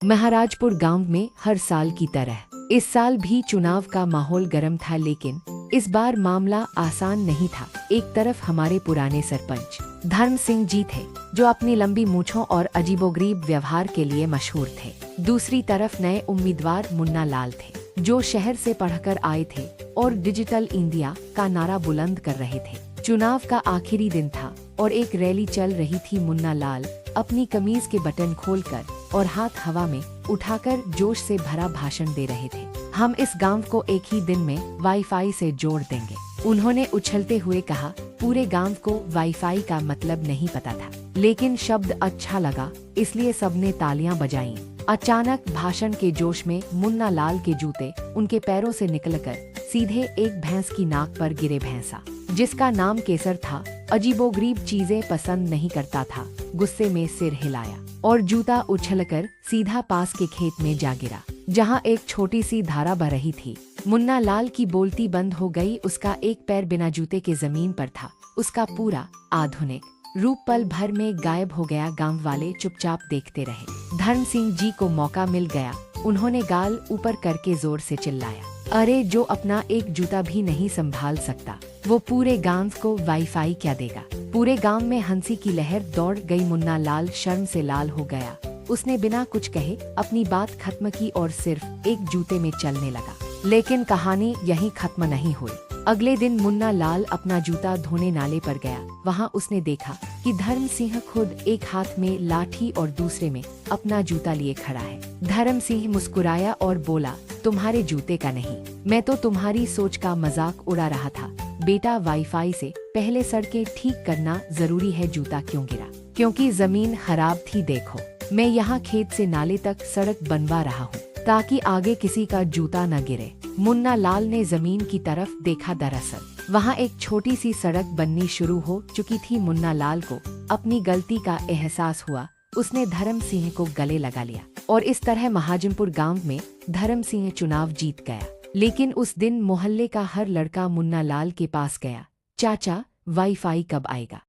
महाराजपुर गांव में हर साल की तरह इस साल भी चुनाव का माहौल गर्म था, लेकिन इस बार मामला आसान नहीं था। एक तरफ हमारे पुराने सरपंच धर्म सिंह जी थे, जो अपनी लंबी मूंछों और अजीबोगरीब व्यवहार के लिए मशहूर थे। दूसरी तरफ नए उम्मीदवार मुन्ना लाल थे, जो शहर से पढ़कर आए थे और डिजिटल इंडिया का नारा बुलंद कर रहे थे। चुनाव का आखिरी दिन था और एक रैली चल रही थी। मुन्ना लाल अपनी कमीज के बटन खोलकर और हाथ हवा में उठाकर जोश से भरा भाषण दे रहे थे। हम इस गांव को एक ही दिन में वाईफाई से जोड़ देंगे, उन्होंने उछलते हुए कहा। पूरे गांव को वाईफाई का मतलब नहीं पता था, लेकिन शब्द अच्छा लगा, इसलिए सबने तालियां बजाईं। अचानक भाषण के जोश में मुन्ना लाल के जूते उनके पैरों से निकलकर सीधे एक भैंस की नाक पर गिरे। भैंसा, जिसका नाम केसर था, अजीबोगरीब चीजें पसंद नहीं करता था। गुस्से में सिर हिलाया और जूता उछलकर सीधा पास के खेत में जा गिरा, जहां एक छोटी सी धारा बह रही थी। मुन्ना लाल की बोलती बंद हो गई। उसका एक पैर बिना जूते के जमीन पर था। उसका पूरा आधुनिक रूप पल भर में गायब हो गया। गांव वाले चुपचाप देखते रहे। धर्म सिंह जी को मौका मिल गया। उन्होंने गाल ऊपर करके जोर से चिल्लाया, अरे, जो अपना एक जूता भी नहीं संभाल सकता, वो पूरे गांव को वाईफाई क्या देगा। पूरे गांव में हंसी की लहर दौड़ गई। मुन्ना लाल शर्म से लाल हो गया। उसने बिना कुछ कहे अपनी बात खत्म की और सिर्फ एक जूते में चलने लगा। लेकिन कहानी यहीं खत्म नहीं हुई। अगले दिन मुन्ना लाल अपना जूता धोने नाले पर गया। वहां उसने देखा कि धर्म सिंह खुद एक हाथ में लाठी और दूसरे में अपना जूता लिए खड़ा है। धर्म सिंह मुस्कुराया और बोला, तुम्हारे जूते का नहीं, मैं तो तुम्हारी सोच का मजाक उड़ा रहा था। बेटा, वाईफाई से पहले सड़कें ठीक करना जरूरी है। जूता क्यों गिरा? क्योंकि जमीन खराब थी। देखो, मैं यहाँ खेत से नाले तक सड़क बनवा रहा हूँ, ताकि आगे किसी का जूता न गिरे। मुन्ना लाल ने जमीन की तरफ देखा। दरअसल वहाँ एक छोटी सी सड़क बननी शुरू हो चुकी थी। मुन्ना लाल को अपनी गलती का एहसास हुआ। उसने धर्म सिंह को गले लगा लिया और इस तरह महाजनपुर गांव में धर्म सिंह चुनाव जीत गया। लेकिन उस दिन मोहल्ले का हर लड़का मुन्ना लाल के पास गया, चाचा, वाईफाई कब आएगा?